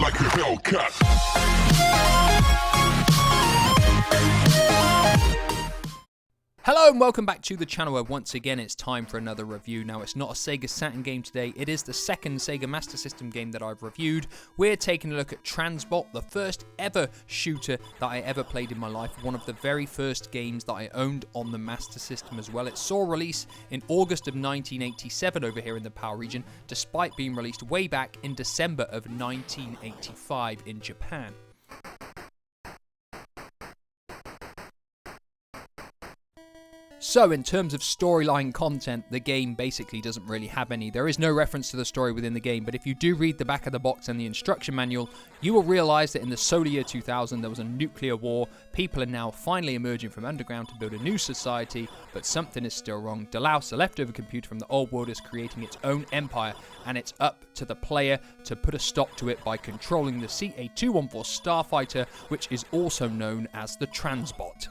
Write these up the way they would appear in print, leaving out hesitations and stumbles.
like a Hellcat. Hello and welcome back to the channel where once again it's time for another review. Now it's not a Sega Saturn game today, it is the second Sega Master System game that I've reviewed. We're taking a look at Transbot, the first ever shooter that I ever played in my life, one of the very first games that I owned on the Master System as well. It saw release in August of 1987 over here in the PAL region, despite being released way back in December of 1985 in Japan. So in terms of storyline content, the game basically doesn't really have any. There is no reference to the story within the game, but if you do read the back of the box and the instruction manual, you will realise that in the solar year 2000 there was a nuclear war. People are now finally emerging from underground to build a new society, but something is still wrong. Dalaus, a leftover computer from the old world, is creating its own empire, and it's up to the player to put a stop to it by controlling the CA-214 starfighter, which is also known as the Transbot.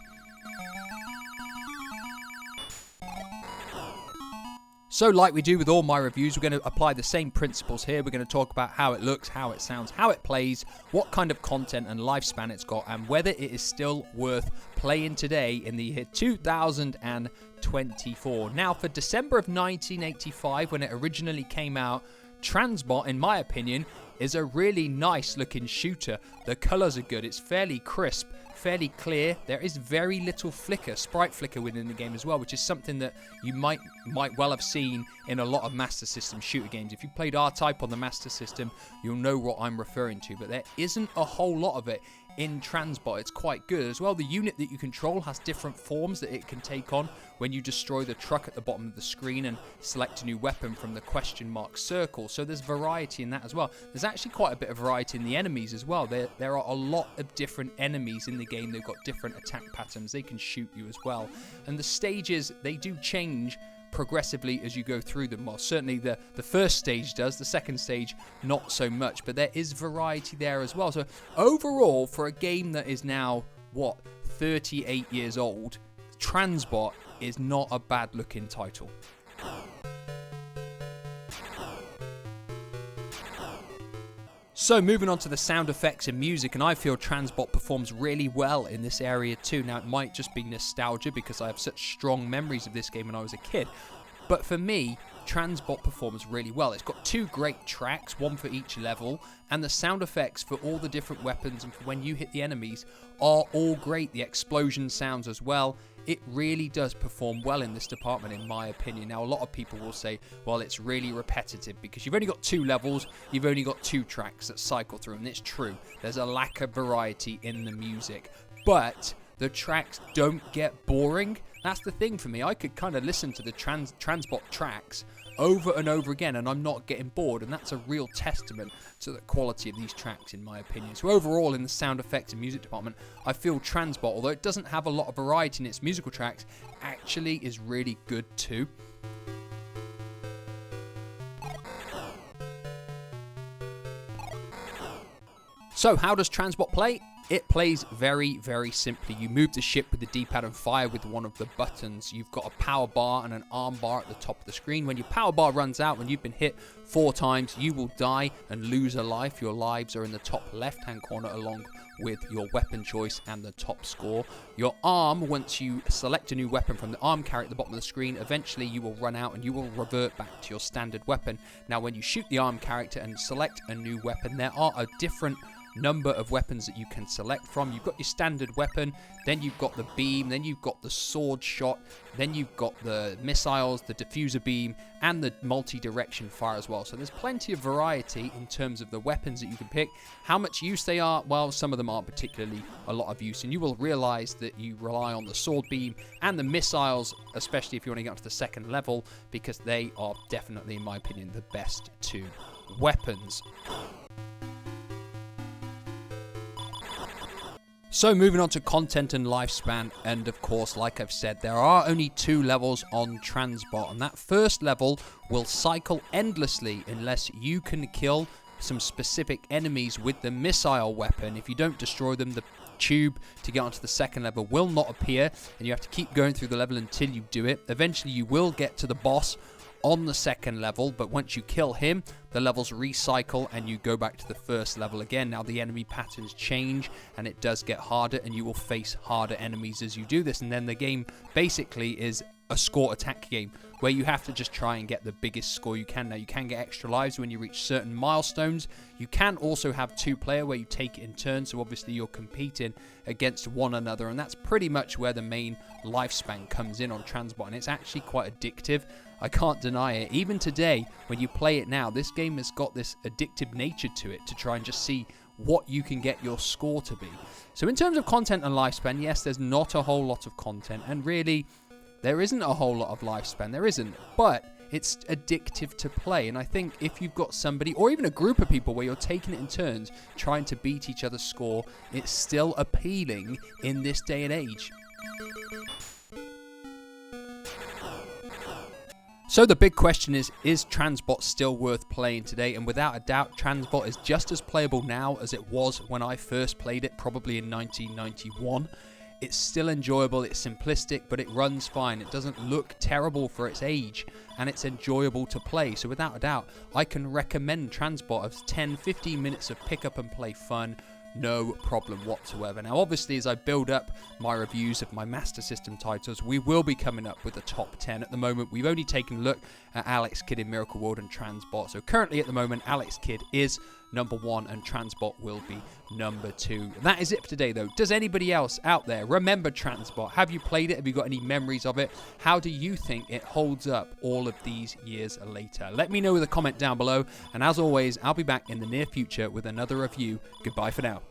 So like we do with all my reviews, we're going to apply the same principles here. We're going to talk about how it looks, how it sounds, how it plays, what kind of content and lifespan it's got, and whether it is still worth playing today in the year 2024. Now, for December of 1985, when it originally came out, Transbot, in my opinion, is a really nice looking shooter. The colours are good, it's fairly crisp, fairly clear. There is very little sprite flicker within the game as well, which is something that you might well have seen in a lot of Master System shooter games. If you played R-Type on the Master System, you'll know what I'm referring to, but there isn't a whole lot of it in Transbot. It's quite good as well. The unit that you control has different forms that it can take on when you destroy the truck at the bottom of the screen and select a new weapon from the question mark circle. So there's variety in that as well. There's actually quite a bit of variety in the enemies as well. There are a lot of different enemies in the game. They've got different attack patterns. They can shoot you as well. And the stages, they do change progressively as you go through them. Well, certainly the first stage does, the second stage not so much, but there is variety there as well. So overall, for a game that is now, 38 years old, Transbot is not a bad looking title. So moving on to the sound effects and music, and I feel Transbot performs really well in this area too. Now it might just be nostalgia because I have such strong memories of this game when I was a kid, but for me, Transbot performs really well. It's got two great tracks, one for each level, and the sound effects for all the different weapons and for when you hit the enemies are all great. The explosion sounds as well. It really does perform well in this department, in my opinion. Now, a lot of people will say, well, it's really repetitive because you've only got two levels, you've only got two tracks that cycle through, and it's true. There's a lack of variety in the music, but the tracks don't get boring. That's the thing for me. I could kind of listen to the Transbot tracks over and over again and I'm not getting bored, and that's a real testament to the quality of these tracks, in my opinion. So overall, in the sound effects and music department, I feel Transbot, although it doesn't have a lot of variety in its musical tracks, actually is really good too. So how does Transbot play? It plays very, very simply. You move the ship with the D-pad and fire with one of the buttons. You've got a power bar and an arm bar at the top of the screen. When your power bar runs out, when you've been hit 4 times, you will die and lose a life. Your lives are in the top left-hand corner along with your weapon choice and the top score. Your arm, once you select a new weapon from the arm carry at the bottom of the screen, eventually you will run out and you will revert back to your standard weapon. Now, when you shoot the arm character and select a new weapon, there are a different number of weapons that you can select from. You've got your standard weapon, then you've got the beam, then you've got the sword shot, then you've got the missiles, the diffuser beam, and the multi-direction fire as well. So there's plenty of variety in terms of the weapons that you can pick. How much use they are, well, some of them aren't particularly a lot of use, and you will realize that you rely on the sword beam and the missiles, especially if you want to get to the second level, because they are definitely, in my opinion, the best two weapons. So moving on to content and lifespan, and of course, like I've said, there are only 2 levels on Transbot, and that first level will cycle endlessly unless you can kill some specific enemies with the missile weapon. If you don't destroy them, the tube to get onto the second level will not appear, and you have to keep going through the level until you do it. Eventually you will get to the boss on the second level, but once you kill him, the levels recycle and you go back to the first level again. Now the enemy patterns change and it does get harder, and you will face harder enemies as you do this, and then the game basically is a score attack game where you have to just try and get the biggest score you can. Now you can get extra lives when you reach certain milestones. You can also have 2-player where you take it in turns, so obviously you're competing against one another, and that's pretty much where the main lifespan comes in on Transbot, and it's actually quite addictive. I can't deny it. Even today, when you play it now, this game has got this addictive nature to it to try and just see what you can get your score to be. So in terms of content and lifespan, yes, there's not a whole lot of content, and really there isn't a whole lot of lifespan. There isn't, but it's addictive to play. And I think if you've got somebody or even a group of people where you're taking it in turns, trying to beat each other's score, it's still appealing in this day and age. So the big question is Transbot still worth playing today? And without a doubt, Transbot is just as playable now as it was when I first played it, probably in 1991. It's still enjoyable, it's simplistic, but it runs fine. It doesn't look terrible for its age, and it's enjoyable to play. So without a doubt, I can recommend Transbot as 10-15 minutes of pick up and play fun. No problem whatsoever. Now, obviously, as I build up my reviews of my Master System titles, we will be coming up with the top 10. At the moment, we've only taken a look at Alex Kidd in Miracle World and Transbot. So currently, at the moment, Alex Kidd is number 1 and Transbot will be number 2. That is it for today, though. Does anybody else out there remember Transbot? Have you played it? Have you got any memories of it? How do you think it holds up all of these years later? Let me know with a comment down below. And as always, I'll be back in the near future with another review. Goodbye for now.